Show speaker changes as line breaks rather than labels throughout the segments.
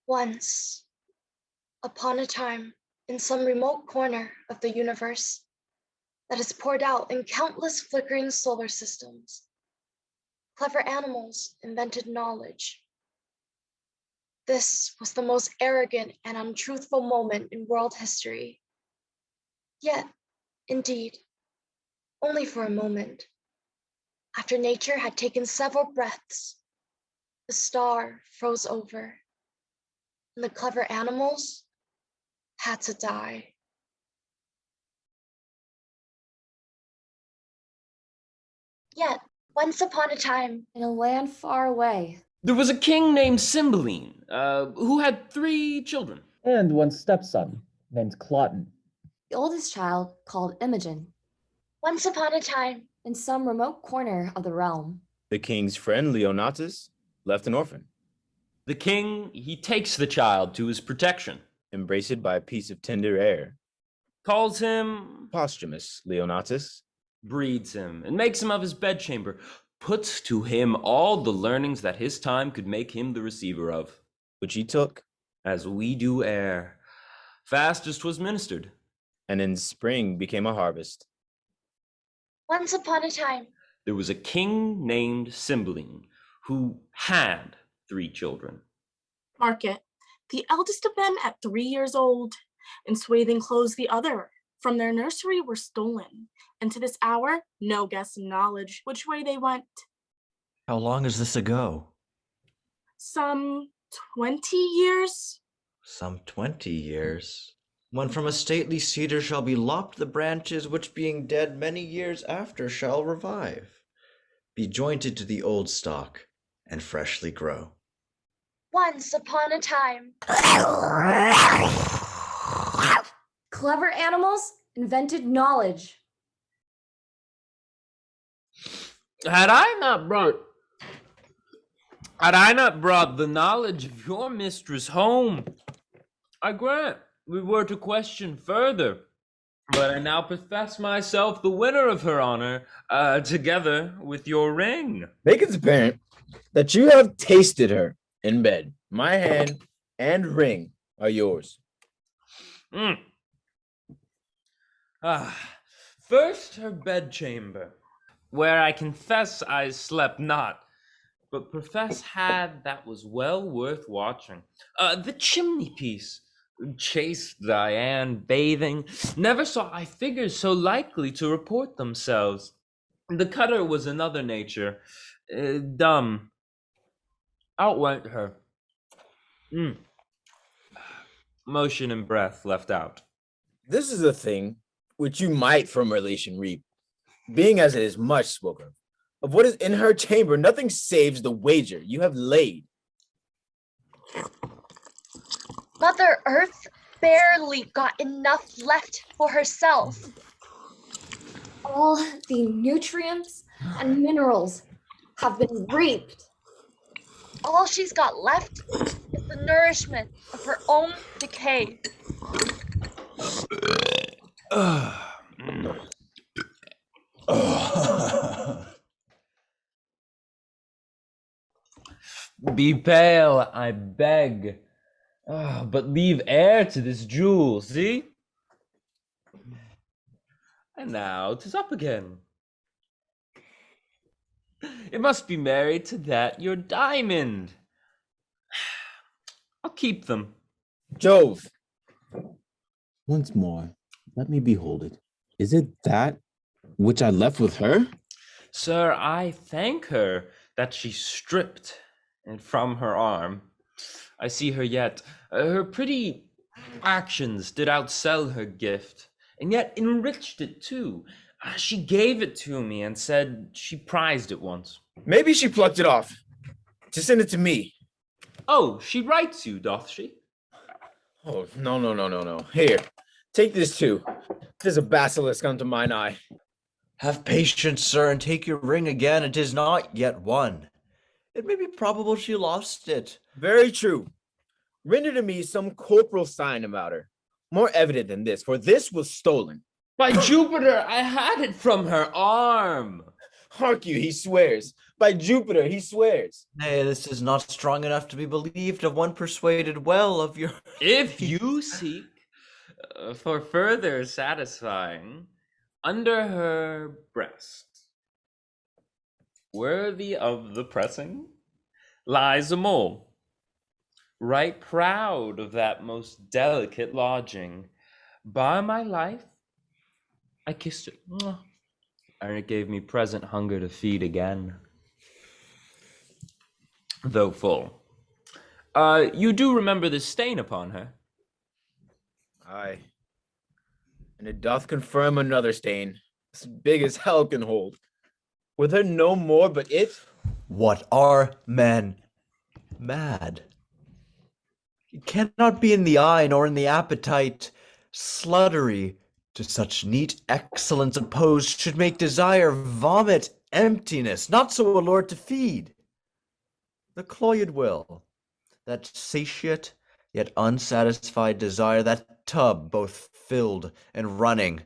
Once upon a time, in some remote corner of the universe that is poured out in countless flickering solar systems, clever animals invented knowledge. This was the most arrogant and untruthful moment in world history. Yet, indeed, only for a moment. After nature had taken several breaths, the star froze over, and the clever animals had to die. Yet, once upon a time,
in a land far away,
there was a king named Cymbeline, who had 3 children.
And one stepson named Cloten.
the oldest child, called Imogen,
once upon a time,
in some remote corner of the realm.
The king's friend, Leonatus, left an orphan,
The king, he takes the child to his protection,
embraced by a piece of tender air.
calls him,
Posthumous Leonatus,
breeds him, and makes him of his bedchamber, puts to him all the learnings that his time could make him the receiver of,
which he took,
as we do air, fast as 'twas ministered.
and in spring became a harvest.
once upon a time,
There was a king named Cymbeline, who had 3 children.
Mark it. The eldest of them at 3 years old, in swathing clothes the other, from their nursery were stolen, and to this hour no guess of knowledge which way they went.
How long is this ago?
Some 20 years?
Some 20 years. When from a stately cedar shall be lopped the branches, which being dead many years after shall revive, be jointed to the old stock, and freshly grow.
once upon a time,
Clever animals invented knowledge.
Had I not brought the knowledge of your mistress home, I grant we were to question further, but I now profess myself the winner of her honor, together with your ring.
Make it apparent that you have tasted her in bed. My hand and ring are yours.
First her bedchamber, where I confess I slept not, but profess had that was well worth watching. The chimney piece, chaste Diane bathing, never saw I figures so likely to report themselves. The cutter was another nature, dumb. Outwent her. Motion and breath left out.
This is a thing which you might from relation reap, being as it is much spoken of. Of what is in her chamber, nothing saves the wager you have laid.
Mother Earth barely got enough left for herself.
All the nutrients and minerals have been reaped.
All she's got left is the nourishment of her own decay.
Be pale, I beg, but leave air to this jewel, see? And now 'tis up again. It must be married to that your diamond. I'll keep them.
Jove,
Once more, let me behold it. Is it that which I left with her?
Sir, I thank her that she stripped it from her arm. I see her yet. Her pretty actions did outsell her gift, and yet enriched it too. She gave it to me and said she prized it once.
maybe she plucked it off to send it to me.
Oh, she writes you, doth she?
Oh, no. Here, take this too. There's a basilisk unto mine eye.
Have patience, sir, and take your ring again. It is not yet won. It may be probable she lost it.
Very true. Render to me some corporal sign about her, more evident than this, for this was stolen.
By Jupiter, I had it from her arm.
Hark you, he swears. By Jupiter, he swears.
Nay, this is not strong enough to be believed of one persuaded well of your.
If you seek for further satisfying, under her breast, worthy of the pressing, lies a mole, right proud of that most delicate lodging. By my life, I kissed it, mwah, and it gave me present hunger to feed again, though full. You do remember the stain upon her?
Aye. And it doth confirm another stain, as big as hell can hold. Were there no more but it?
What are men mad? It cannot be in the eye nor in the appetite. Sluttery to such neat excellence opposed should make desire vomit emptiness, not so allured to feed. The cloyed will, that satiate yet unsatisfied desire, that tub both filled and running,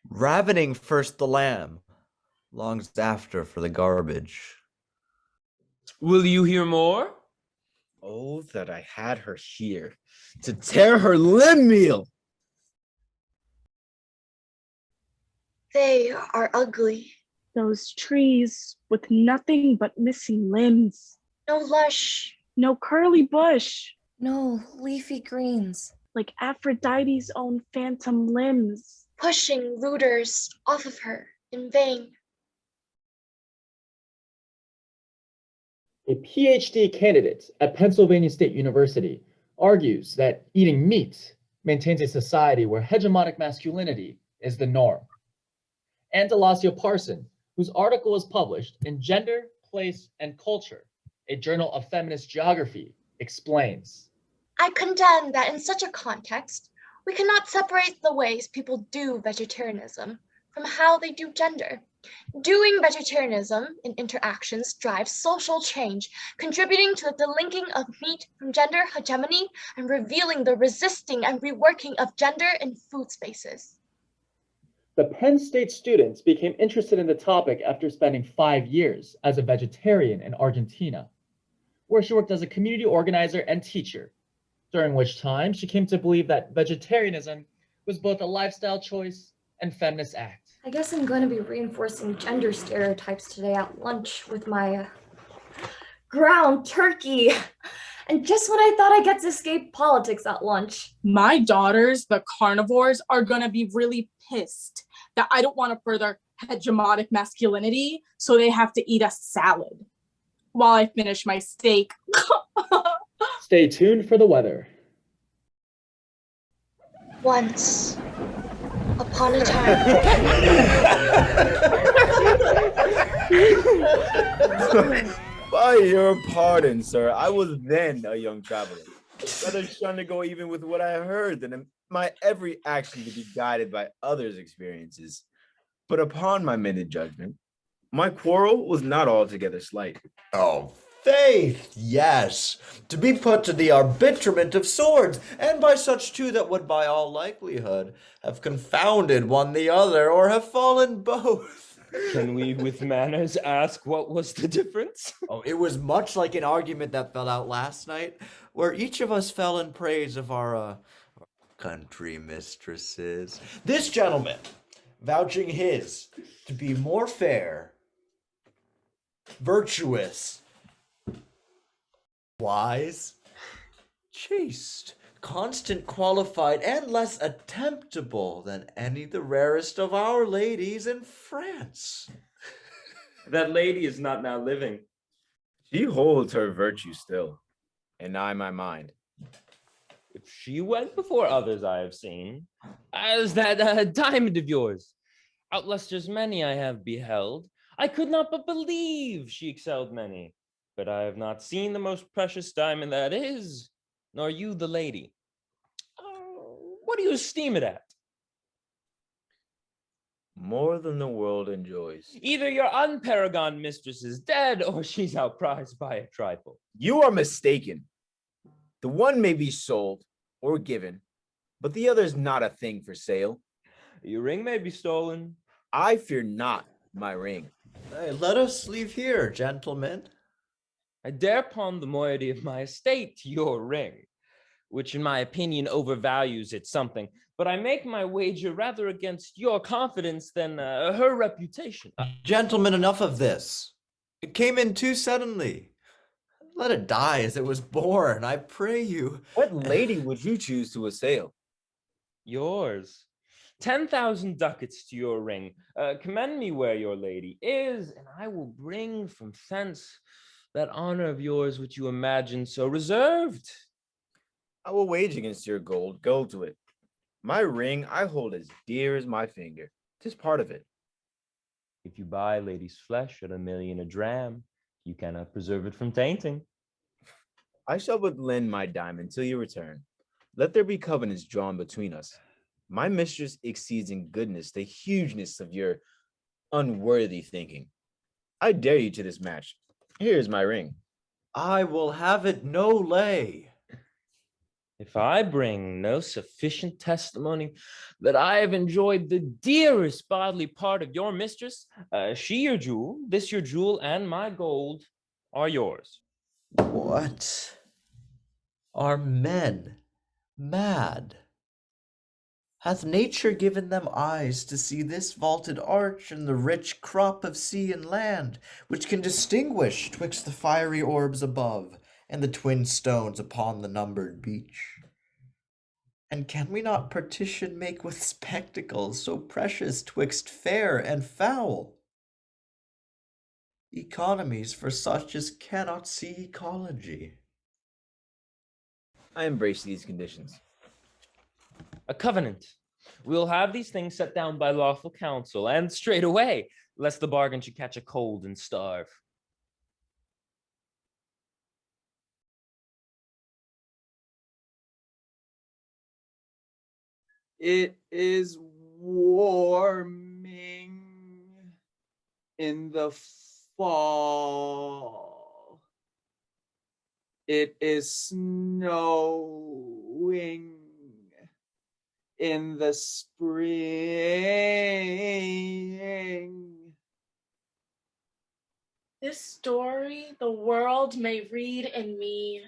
ravening first the lamb, longs after for the garbage.
Will you hear more?
Oh, that I had her here, to tear her limb meal.
They are ugly.
Those trees with nothing but missing limbs.
No lush.
No curly bush.
No leafy greens.
Like Aphrodite's own phantom limbs.
Pushing looters off of her in vain.
A PhD candidate at Pennsylvania State University argues that eating meat maintains a society where hegemonic masculinity is the norm. And Delasio Parson, whose article was published in Gender, Place, and Culture, a journal of feminist geography, explains.
I contend that in such a context, we cannot separate the ways people do vegetarianism from how they do gender. Doing vegetarianism in interactions drives social change, contributing to the delinking of meat from gender hegemony and revealing the resisting and reworking of gender in food spaces.
The Penn State students became interested in the topic after spending 5 years as a vegetarian in Argentina, where she worked as a community organizer and teacher, during which time she came to believe that vegetarianism was both a lifestyle choice and feminist act.
I guess I'm going to be reinforcing gender stereotypes today at lunch with my ground turkey. And just when I thought I get to escape politics at lunch.
My daughters, the carnivores, are gonna be really pissed that I don't want to further hegemonic masculinity, so they have to eat a salad while I finish my steak.
Stay tuned for the weather.
Once upon a time.
By your pardon, sir, I was then a young traveler, rather shunned to go even with what I heard than my every action to be guided by others' experiences. But upon my minute judgment, my quarrel was not altogether slight.
Oh, faith, yes, to be put to the arbitrament of swords, and by such two that would by all likelihood have confounded one the other, or have fallen both.
Can we, with manners, ask what was the difference?
Oh, it was much like an argument that fell out last night, where each of us fell in praise of our country mistresses. This gentleman vouching his to be more fair, virtuous, wise, chaste, constant, qualified, and less attemptable than any the rarest of our ladies in France.
That lady is not now living.
She holds her virtue still, and I my mind.
If she went before others I have seen, as that diamond of yours, outlusters many I have beheld, I could not but believe she excelled many. But I have not seen the most precious diamond that is, nor you the lady. What do you esteem it at?
More than the world enjoys.
Either your unparagoned mistress is dead, or she's outprized by a trifle.
You are mistaken. The one may be sold or given, but the other is not a thing for sale.
Your ring may be stolen.
I fear not my ring.
Hey, let us leave here, gentlemen.
I dare pawn the moiety of my estate to your ring, which in my opinion overvalues it something, but I make my wager rather against your confidence than her reputation.
Gentlemen, enough of this. It came in too suddenly. Let it die as it was born, I pray you.
What lady would you choose to assail?
Yours. 10,000 ducats to your ring. Commend me where your lady is, and I will bring from thence that honor of yours which you imagine so reserved.
I will wage against your gold. Go to it. My ring I hold as dear as my finger. 'Tis part of it.
If you buy lady's flesh at 1,000,000 a dram, you cannot preserve it from tainting.
I shall but lend my diamond till you return. Let there be covenants drawn between us. My mistress exceeds in goodness the hugeness of your unworthy thinking. I dare you to this match. Here is my ring.
I will have it no lay.
If I bring no sufficient testimony that I have enjoyed the dearest bodily part of your mistress, she your jewel, this your jewel, and my gold are yours.
What? Are men mad? Hath nature given them eyes to see this vaulted arch and the rich crop of sea and land, which can distinguish twixt the fiery orbs above and the twin stones upon the numbered beach? And can we not partition make with spectacles so precious twixt fair and foul? Economies for such as cannot see ecology.
I embrace these conditions.
A covenant. We'll have these things set down by lawful counsel, and straight away, lest the bargain should catch a cold and starve.
It is warming in the fall. It is snowing in the spring.
This story the world may read in me.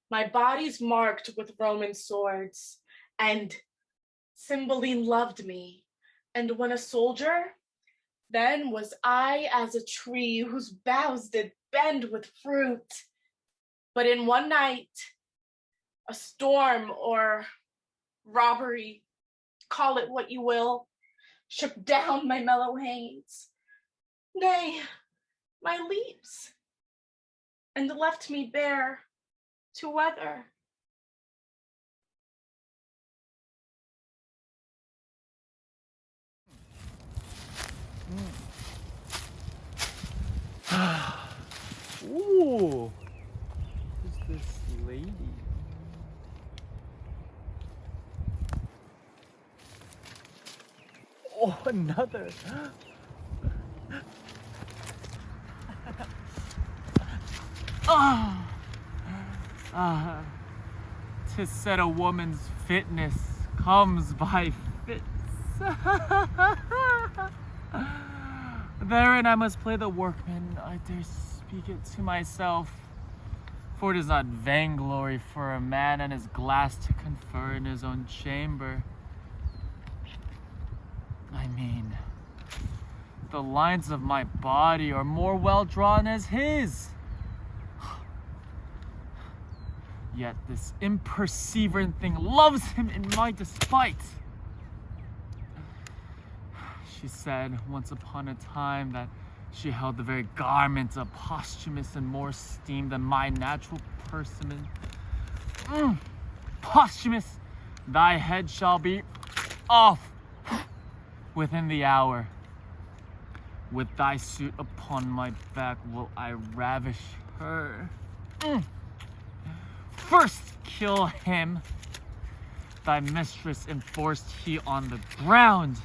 My body's marked with Roman swords, and Cymbeline loved me. And when a soldier, then was I as a tree whose boughs did bend with fruit. But in one night, a storm or robbery, call it what you will, shook down my mellow hanes, nay, my leaves, and left me bare to weather.
Ooh, who's this lady? Oh, another. Tis said a woman's fitness comes by fits. Therein I must play the workman, I dare speak it to myself. For it is not vainglory for a man and his glass to confer in his own chamber. I mean, the lines of my body are more well drawn as his. Yet this imperseverant thing loves him in my despite. She said once upon a time that she held the very garment of posthumous and more esteem than my natural person. Posthumous, thy head shall be off within the hour. With thy suit upon my back will I ravish her. First kill him, thy mistress enforced he on the ground.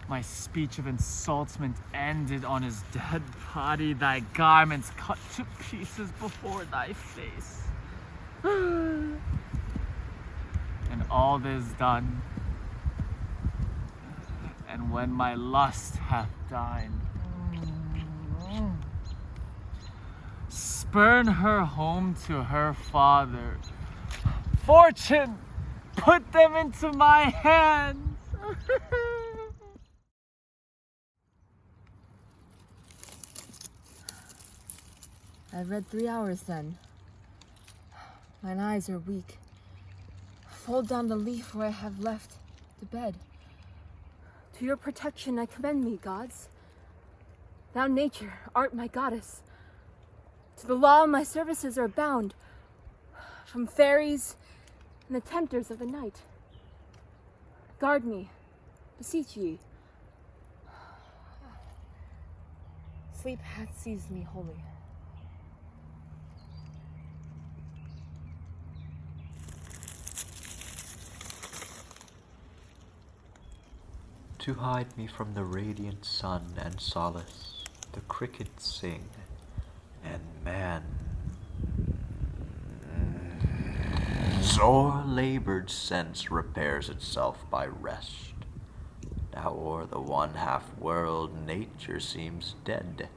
My speech of insultment ended on his dead body, thy garments cut to pieces before thy face. And all this done, and when my lust hath died, spurn her home to her father. Fortune, put them into my hands.
I've read 3 hours then. Mine eyes are weak. Fold down the leaf where I have left to bed. To your protection I commend me, gods. Thou nature art my goddess. To the law my services are bound, from fairies and the tempters of the night. Guard me, beseech ye. Sleep hath seized me wholly.
To hide me from the radiant sun and solace, the crickets sing, and man's o'er-labored sense repairs itself by rest. Now o'er the one-half world nature seems dead,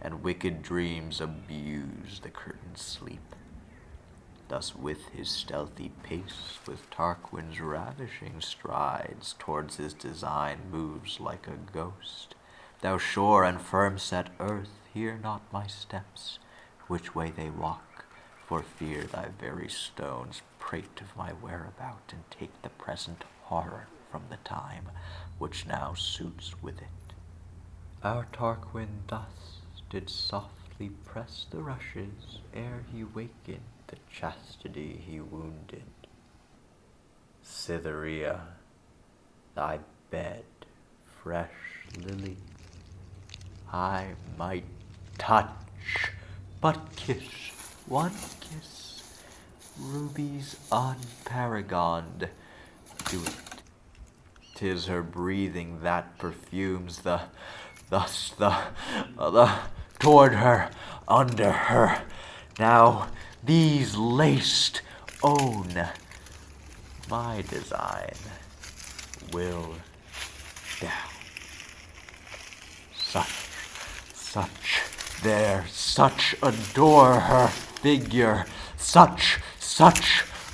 and wicked dreams abuse the curtained sleep. Thus with his stealthy pace, with Tarquin's ravishing strides, towards his design moves like a ghost. Thou sure and firm-set earth, hear not my steps, which way they walk, for fear thy very stones prate of my whereabout, and take the present horror from the time, which now suits with it. Our Tarquin thus did softly press the rushes, ere he wakened the chastity he wounded. Cytherea, thy bed, fresh lily, I might touch, but kiss, one kiss, rubies unparagoned, do it. 'Tis her breathing that perfumes toward her, under her. Now these laced own my design will down. Such adore her figure, such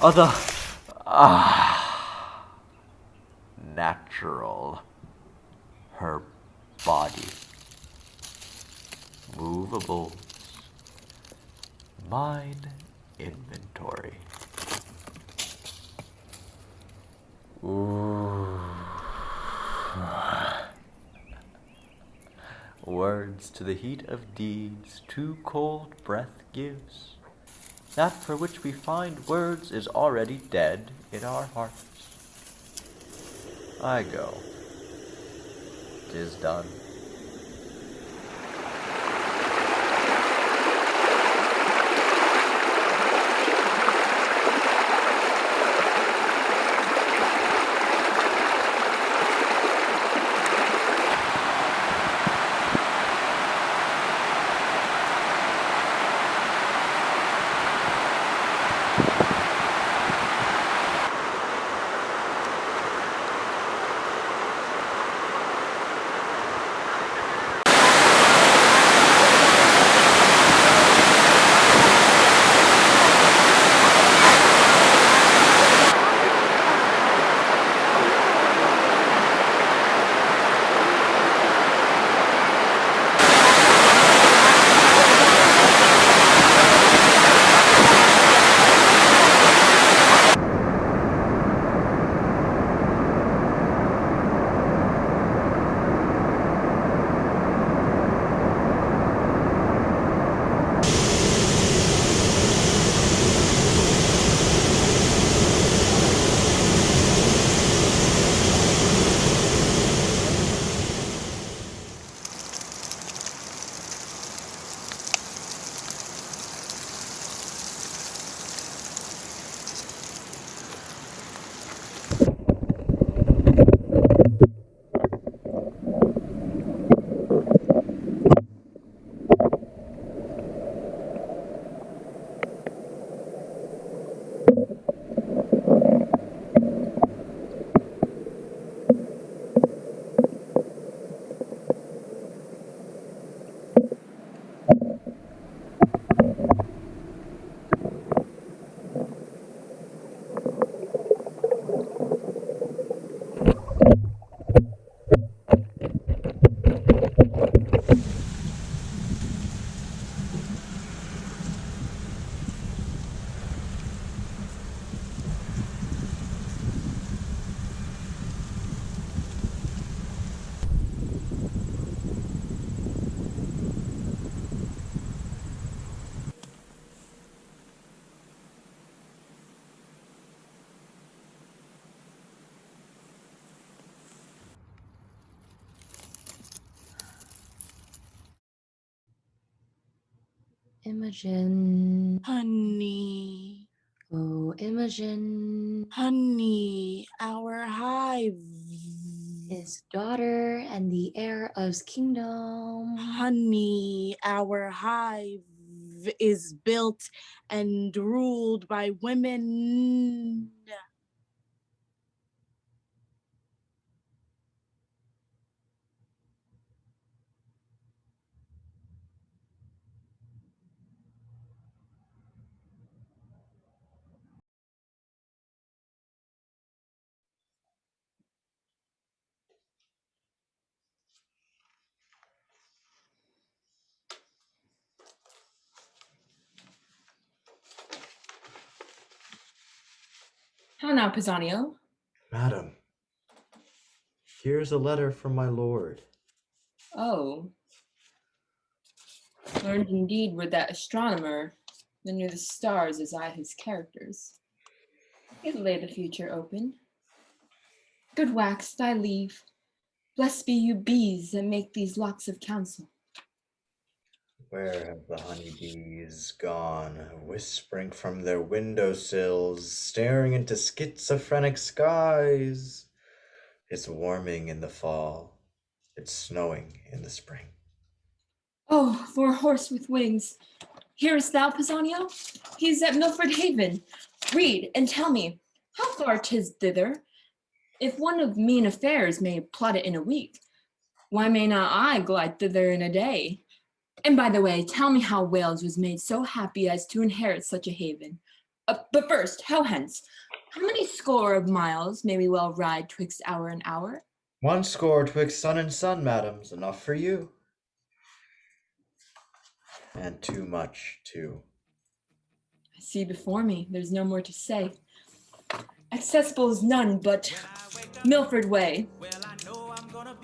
other natural her body, movables, mine inventory. Ooh. Words to the heat of deeds too cold breath gives. That for which we find words is already dead in our hearts. I go. 'Tis done.
Imogen.
Honey,
Oh, Imogen.
honey, our hive.
His daughter and the heir of his kingdom.
Honey, our hive is built and ruled by women.
How now, Pisanio?
Madam, here's a letter from my lord.
Oh. Learned indeed were that astronomer that knew the stars as I his characters. It lay the future open. Good wax, thy leave. Blessed be you bees that make these locks of counsel.
Where have the honeybees gone, whispering from their windowsills, staring into schizophrenic skies? It's warming in the fall. It's snowing in the spring.
Oh, for a horse with wings. Hearest thou, Pisanio? He is at Milford Haven. Read and tell me, how far 'tis thither? If one of mean affairs may plot it in a week, why may not I glide thither in a day? And by the way, tell me how Wales was made so happy as to inherit such a haven. But first, how hence? How many score of miles may we well ride twixt hour and hour?
1 score twixt sun and sun, madam's enough for you. And too much, too.
I see before me, there's no more to say. Accessible is none but Milford Way.
Well, I know I'm gonna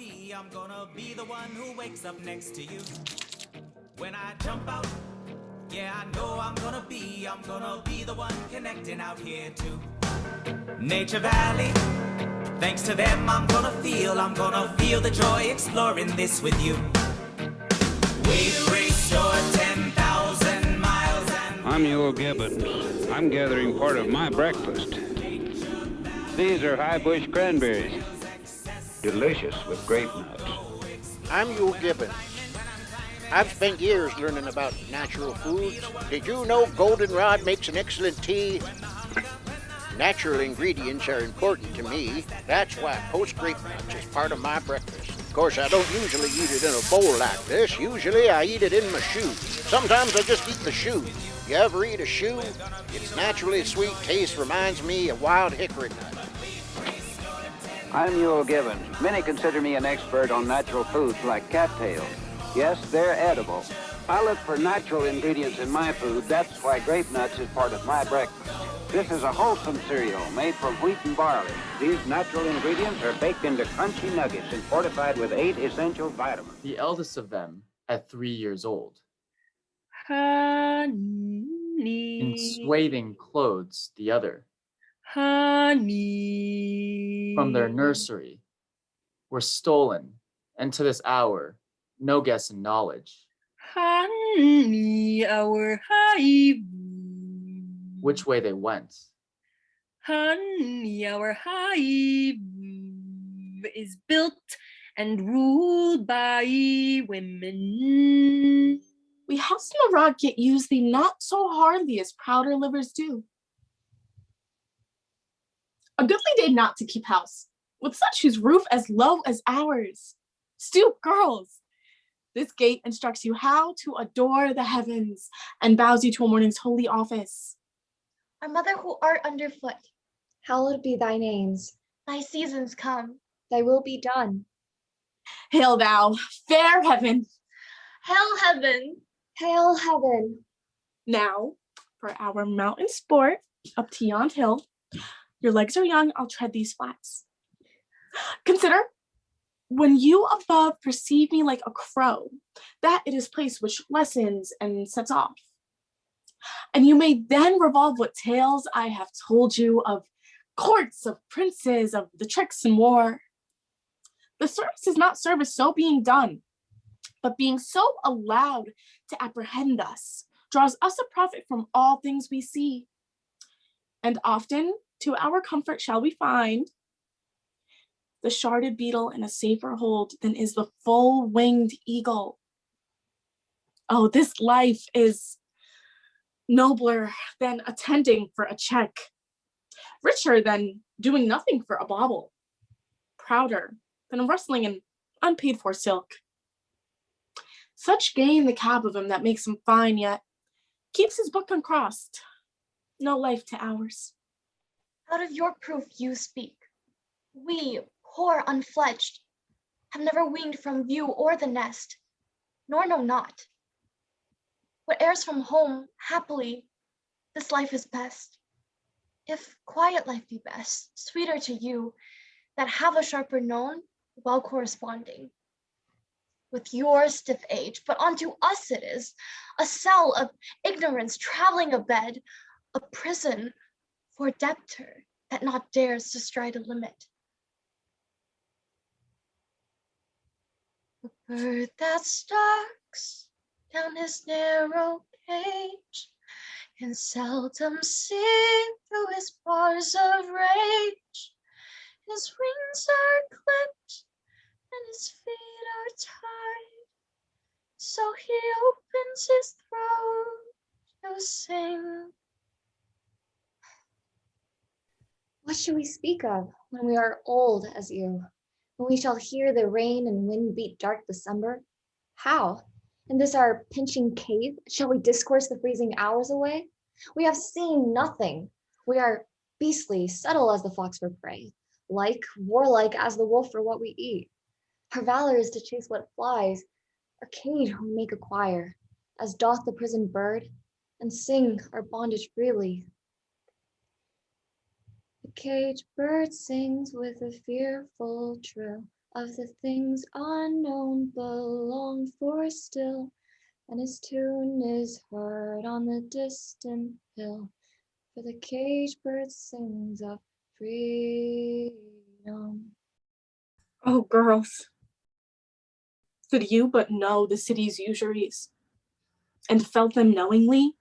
be the one who wakes up next to you. When I jump out, yeah, I know I'm gonna be the one connecting out here too. Nature Valley, thanks to them, I'm gonna feel the joy exploring this with you. We've restored 10,000 miles and
I'm Yule Gibbons. I'm gathering part of my breakfast. These are high bush cranberries. Delicious with grape nuts.
I'm Yule Gibbons. I've spent years learning about natural foods. Did you know goldenrod makes an excellent tea? Natural ingredients are important to me. That's why poached grape nuts is part of my breakfast. Of course, I don't usually eat it in a bowl like this. Usually, I eat it in my shoe. Sometimes I just eat the shoe. You ever eat a shoe? Its naturally sweet taste reminds me of wild hickory nut.
I'm Yule Gibbons. Many consider me an expert on natural foods like cattails. Yes, they're edible. I look for natural ingredients in my food. That's why grape nuts is part of my breakfast. This is a wholesome cereal made from wheat and barley. These natural ingredients are baked into crunchy nuggets and fortified with 8 essential vitamins.
The eldest of them, at 3 years old,
Honey.
in swathing clothes, the other,
Honey.
from their nursery, were stolen, and to this hour, no guess in knowledge,
Honey, our hive.
which way they went.
Honey, our hive is built and ruled by women. We have seen the rod get used thee not so hardly as prouder livers do. A goodly day not to keep house, with such whose roof as low as ours. Stoop, girls. This gate instructs you how to adore the heavens and bows you to a morning's holy office.
Our mother who art underfoot,
Hallowed be thy names.
thy seasons come.
Thy will be done.
Hail thou, fair heaven.
Hail heaven.
Hail heaven.
Now, for our mountain sport up to yond hill. Your legs are young, I'll tread these flats. Consider, when you above perceive me like a crow, that it is place which lessens and sets off. And you may then revolve what tales I have told you of courts, of princes, of the tricks and war. The service is not service so being done, but being so allowed to apprehend us, draws us a profit from all things we see. And often, to our comfort shall we find the sharded beetle in a safer hold than is the full-winged eagle. Oh, this life is nobler than attending for a check, richer than doing nothing for a bauble, prouder than rustling in unpaid for silk. Such gain the cab of him that makes him fine, yet keeps his book uncrossed. No life to ours.
Out of your proof you speak. We, poor unfledged, have never weaned from view or the nest, nor know not. What heirs from home, happily, this life is best. If quiet life be best, sweeter to you, that have a sharper known, well corresponding. With your stiff age, but unto us it is, a cell of ignorance traveling a bed, a prison for a debtor that not dares to stride a limit. The bird that stalks down his narrow cage can seldom see through his bars of rage. His wings are clipped and his feet are tied, so he opens his throat to sing.
What shall we speak of when we are old as you? When we shall hear the rain and wind beat dark December? How? In this our pinching cave, shall we discourse the freezing hours away? We have seen nothing. We are beastly, subtle as the fox for prey, like, warlike as the wolf for what we eat. Our valor is to chase what flies, our cage we make acquire, as doth the prisoned bird, and sing our bondage freely. The caged bird sings with a fearful trill of the things unknown but longed for still, and his tune is heard on the distant hill, for the caged bird sings of freedom.
Oh, girls, could you but know the city's usuries and felt them knowingly,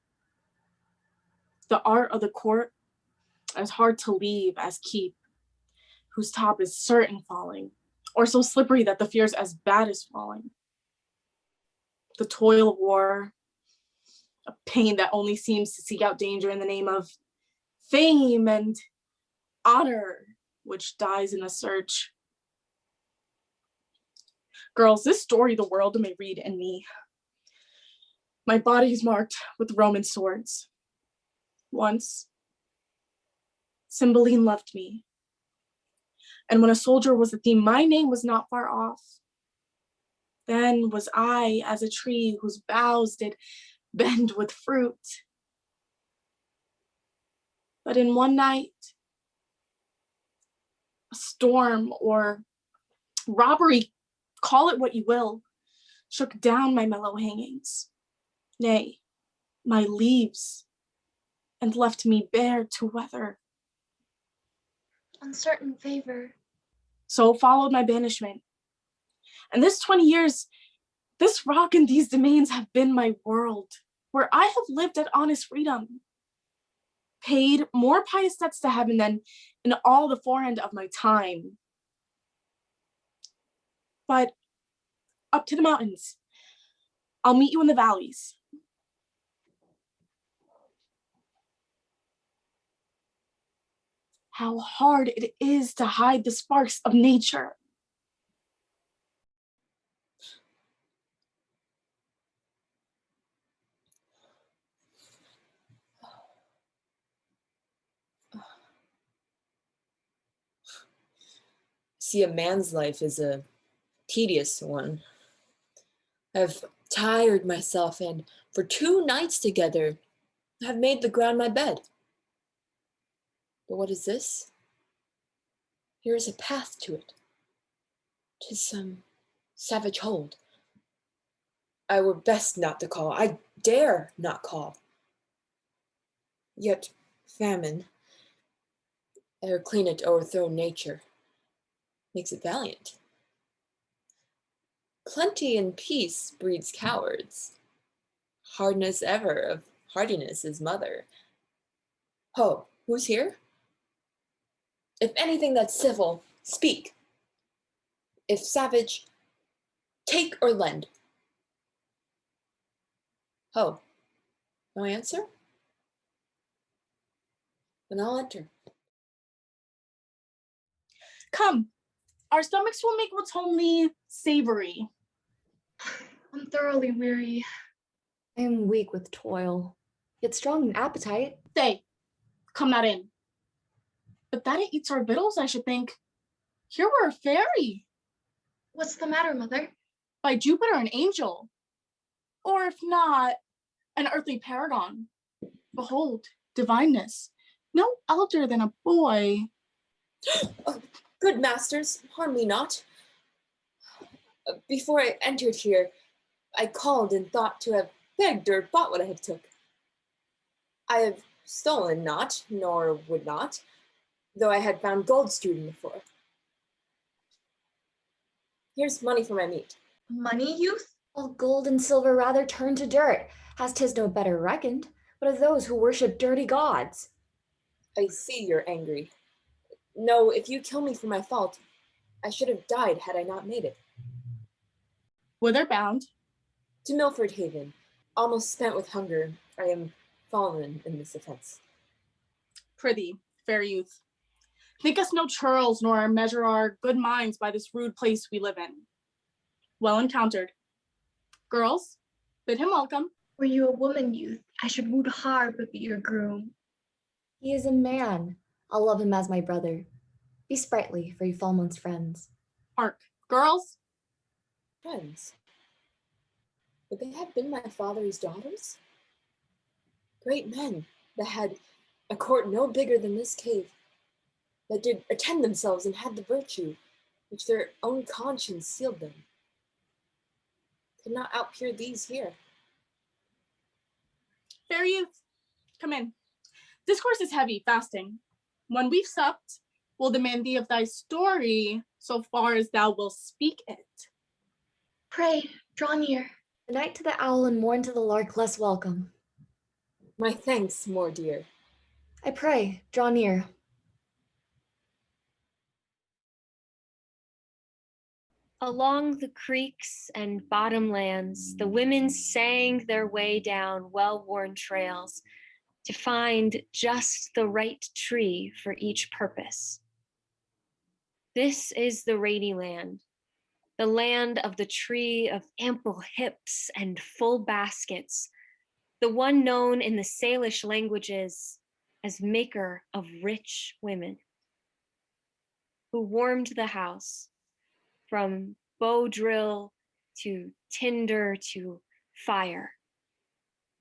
the art of the court as hard to leave as keep, whose top is certain falling, or so slippery that the fear's as bad as falling. The toil of war, a pain that only seems to seek out danger in the name of fame and honor, which dies in the search. Girls, this story the world may read in me. My body is marked with Roman swords. Once, Cymbeline loved me. And when a soldier was the theme, my name was not far off. Then was I as a tree whose boughs did bend with fruit. But in one night, a storm or robbery, call it what you will, shook down my mellow hangings, nay, my leaves, and left me bare to weather.
Uncertain favor.
So followed my banishment. And this 20 years, this rock and these domains have been my world, where I have lived at honest freedom, paid more pious debts to heaven than in all the forehand of my time. But up to the mountains, I'll meet you in the valleys. How hard it is to hide the sparks of nature.
See, a man's life is a tedious one. I've tired myself, and for 2 nights together, have made the ground my bed. But what is this? Here is a path to it. 'Tis some savage hold. I were best not to call. I dare not call. Yet famine, ere clean it o'erthrow nature, makes it valiant. Plenty and peace breeds cowards.
hardness ever of hardiness is mother. Ho, who's here? If anything that's civil, speak. If savage, take or lend. Ho, no answer? Then I'll enter.
Come, our stomachs will make what's homely savory.
I'm thoroughly weary.
I am weak with toil, yet strong in appetite.
Stay, come not in. But that it eats our victuals, I should think. Here we're a fairy.
What's the matter, mother?
By Jupiter, an angel. Or if not, an earthly paragon. Behold, divineness, no elder than a boy.
Oh, good masters, harm me not. Before I entered here, I called and thought to have begged or bought what I have took. I have stolen not, nor would not, though I had found gold strewed in the floor. Here's money for my meat.
Money, youth?
All gold and silver rather turn to dirt, as 'tis no better reckoned, but of those who worship dirty gods.
I see you're angry. No, if you kill me for my fault, I should have died had I not made it.
Whither bound?
To Milford Haven, almost spent with hunger, I am fallen in this offense.
Prithee, fair youth, think us no churls, nor measure our good minds by this rude place we live in. Well encountered. Girls, bid him welcome.
Were you a woman, youth, I should woot hard but be your groom.
He is a man. I'll love him as my brother. Be sprightly, for you fall amongst friends.
Hark, girls.
Friends? Would they have been my father's daughters? Great men that had a court no bigger than this cave, that did attend themselves and had the virtue which their own conscience sealed them, could not outpeer these here.
Fair youth, come in. Discourse is heavy, fasting. When we've supped, we'll demand thee of thy story, so far as thou wilt speak it.
Pray, draw near.
The night to the owl and morn to the lark less welcome.
My thanks, more dear.
I pray, draw near.
Along the creeks and bottomlands, the women sang their way down well-worn trails to find just the right tree for each purpose. This is the Rainy Land, the land of the tree of ample hips and full baskets, the one known in the Salish languages as maker of rich women, who warmed the house from bow drill to tinder to fire.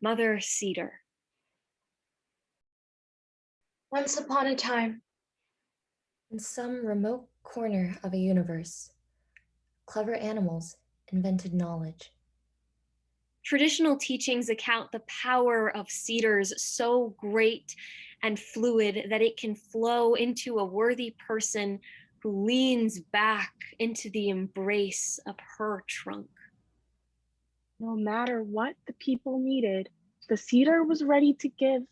Mother Cedar.
Once upon a time,
in some remote corner of a universe, clever animals invented knowledge.
Traditional teachings account the power of cedars so great and fluid that it can flow into a worthy person who leans back into the embrace of her trunk.
No matter what the people needed, the cedar was ready to give,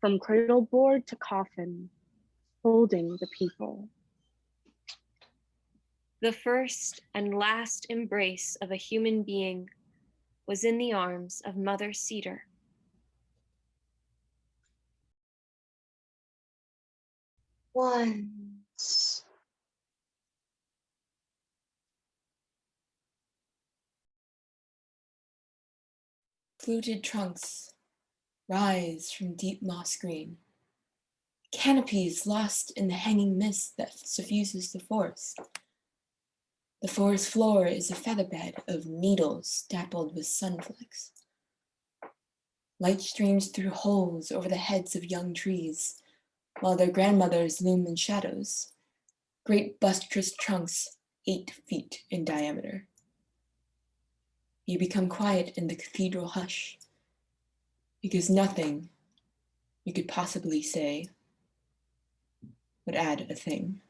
from cradle board to coffin, holding the people.
The first and last embrace of a human being was in the arms of Mother Cedar.
Once.
Fluted trunks rise from deep moss green. Canopies lost in the hanging mist that suffuses the forest. The forest floor is a featherbed of needles dappled with sunflakes. Light streams through holes over the heads of young trees, while their grandmothers loom in shadows, great buttressed trunks 8 feet in diameter. You become quiet in the cathedral hush, because nothing you could possibly say would add a thing.